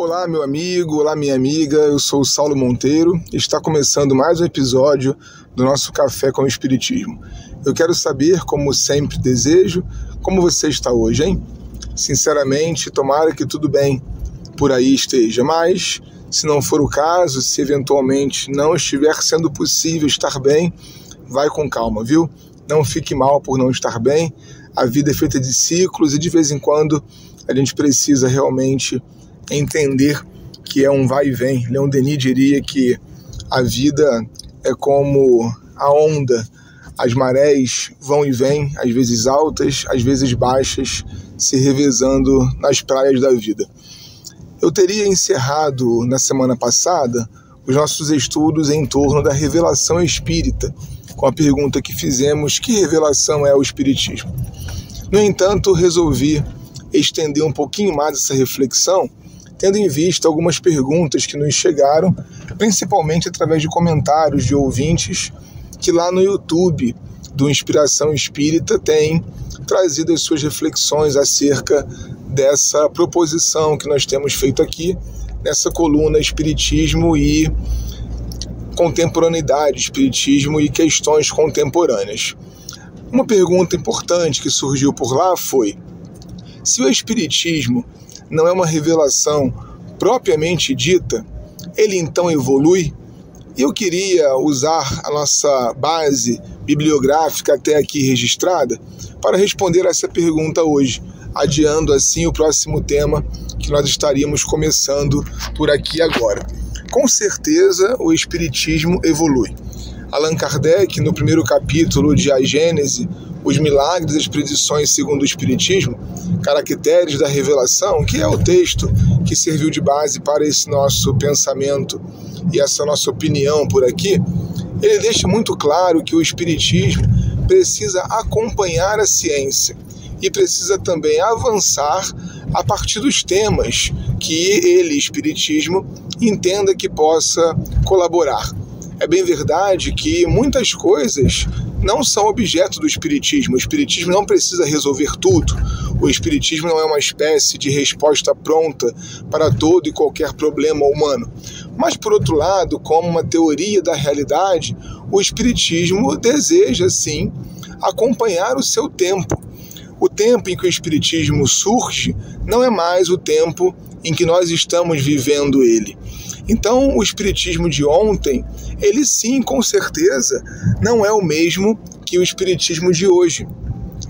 Olá, meu amigo, olá, minha amiga, eu sou o Saulo Monteiro e está começando mais um episódio do nosso Café com o Espiritismo. Eu quero saber, como sempre desejo, como você está hoje, hein? Sinceramente, tomara que tudo bem por aí esteja, mas se não for o caso, se eventualmente não estiver sendo possível estar bem, vai com calma, viu? Não fique mal por não estar bem, a vida é feita de ciclos e de vez em quando a gente precisa realmente entender que é um vai e vem. Leon Denis diria que a vida é como a onda, as marés vão e vêm, às vezes altas, às vezes baixas, se revezando nas praias da vida. Eu teria encerrado na semana passada os nossos estudos em torno da revelação espírita, com a pergunta que fizemos: que revelação é o Espiritismo? No entanto, resolvi estender um pouquinho mais essa reflexão, tendo em vista algumas perguntas que nos chegaram, principalmente através de comentários de ouvintes que lá no YouTube do Inspiração Espírita têm trazido as suas reflexões acerca dessa proposição que nós temos feito aqui, nessa coluna Espiritismo e Contemporaneidade, Espiritismo e Questões Contemporâneas. Uma pergunta importante que surgiu por lá foi: se o Espiritismo não é uma revelação propriamente dita, ele então evolui? Eu queria usar a nossa base bibliográfica até aqui registrada para responder essa pergunta hoje, adiando assim o próximo tema que nós estaríamos começando por aqui agora. Com certeza o Espiritismo evolui. Allan Kardec, no primeiro capítulo de A Gênese, Os Milagres e as Predições segundo o Espiritismo, Caracteres da Revelação, que é o texto que serviu de base para esse nosso pensamento e essa nossa opinião por aqui, ele deixa muito claro que o Espiritismo precisa acompanhar a ciência e precisa também avançar a partir dos temas que ele, Espiritismo, entenda que possa colaborar. É bem verdade que muitas coisas não são objeto do Espiritismo. O Espiritismo não precisa resolver tudo. O Espiritismo não é uma espécie de resposta pronta para todo e qualquer problema humano. Mas, por outro lado, como uma teoria da realidade, o Espiritismo deseja, sim, acompanhar o seu tempo. O tempo em que o Espiritismo surge não é mais o tempo em que nós estamos vivendo ele. Então, o Espiritismo de ontem, ele sim, com certeza, não é o mesmo que o Espiritismo de hoje.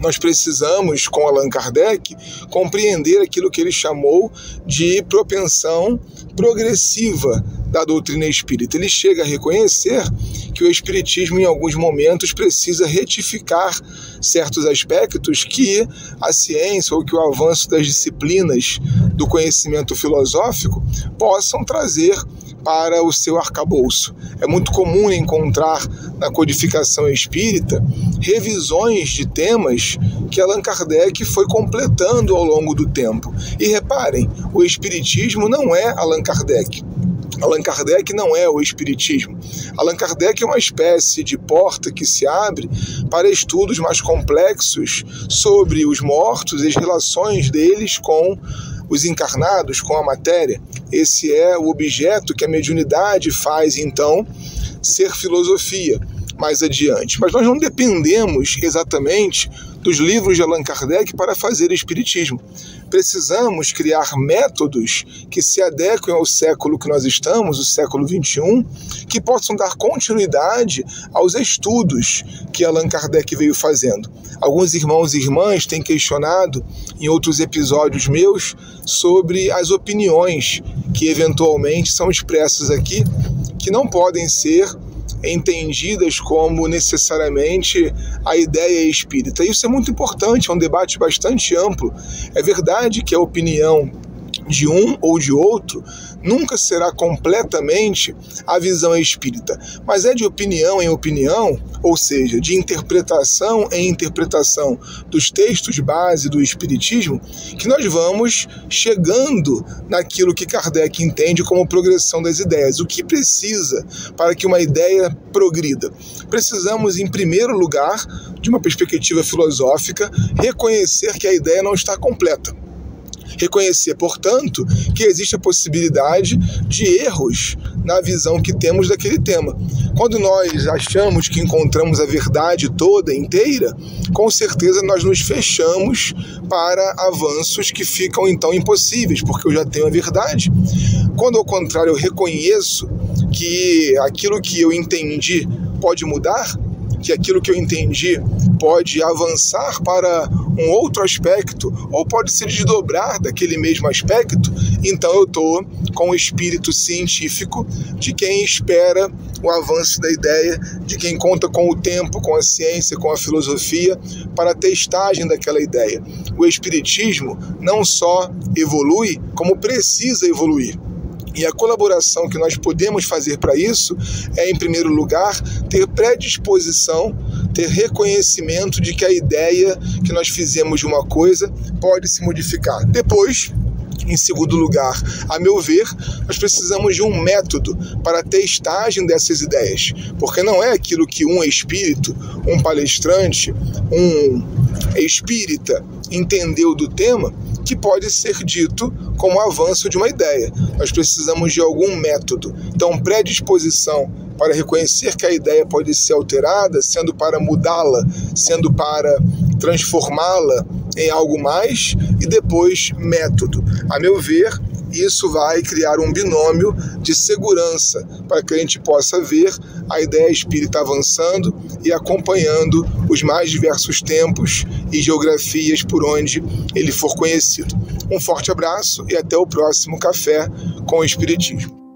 Nós precisamos, com Allan Kardec, compreender aquilo que ele chamou de propensão progressiva da doutrina espírita. Ele chega a reconhecer que o Espiritismo, em alguns momentos, precisa retificar certos aspectos que a ciência ou que o avanço das disciplinas do conhecimento filosófico possam trazer para o seu arcabouço. É muito comum encontrar na codificação espírita revisões de temas que Allan Kardec foi completando ao longo do tempo. E reparem, o Espiritismo não é Allan Kardec. Allan Kardec não é o Espiritismo. Allan Kardec é uma espécie de porta que se abre para estudos mais complexos sobre os mortos e as relações deles com os encarnados, com a matéria. Esse é o objeto que a mediunidade faz, então, ser filosofia mais adiante. Mas nós não dependemos exatamente dos livros de Allan Kardec para fazer espiritismo. Precisamos criar métodos que se adequem ao século que nós estamos, o século XXI, que possam dar continuidade aos estudos que Allan Kardec veio fazendo. Alguns irmãos e irmãs têm questionado em outros episódios meus sobre as opiniões que eventualmente são expressas aqui, que não podem ser entendidas como necessariamente a ideia espírita. Isso é muito importante, é um debate bastante amplo. É verdade que a opinião de um ou de outro nunca será completamente a visão espírita, mas é de opinião em opinião, ou seja, de interpretação em interpretação dos textos base do espiritismo, que nós vamos chegando naquilo que Kardec entende como progressão das ideias. O que precisa para que uma ideia progrida? Precisamos, em primeiro lugar, de uma perspectiva filosófica, reconhecer que a ideia não está completa. Reconhecer, portanto, que existe a possibilidade de erros na visão que temos daquele tema. Quando nós achamos que encontramos a verdade toda, inteira, com certeza nós nos fechamos para avanços que ficam então impossíveis, porque eu já tenho a verdade. Quando, ao contrário, eu reconheço que aquilo que eu entendi pode mudar, que aquilo que eu entendi pode avançar para um outro aspecto, ou pode se desdobrar daquele mesmo aspecto, então eu estou com o espírito científico de quem espera o avanço da ideia, de quem conta com o tempo, com a ciência, com a filosofia, para a testagem daquela ideia. O espiritismo não só evolui, como precisa evoluir. E a colaboração que nós podemos fazer para isso é, em primeiro lugar, ter predisposição, ter reconhecimento de que a ideia que nós fizemos de uma coisa pode se modificar. Depois, em segundo lugar, a meu ver, nós precisamos de um método para a testagem dessas ideias, porque não é aquilo que um espírito, um palestrante, um espírita entendeu do tema que pode ser dito como avanço de uma ideia. Nós precisamos de algum método. Então, predisposição para reconhecer que a ideia pode ser alterada, sendo para mudá-la, sendo para transformá-la em algo mais, e depois método. A meu ver, isso vai criar um binômio de segurança para que a gente possa ver a ideia espírita avançando e acompanhando os mais diversos tempos e geografias por onde ele for conhecido. Um forte abraço e até o próximo Café com o Espiritismo.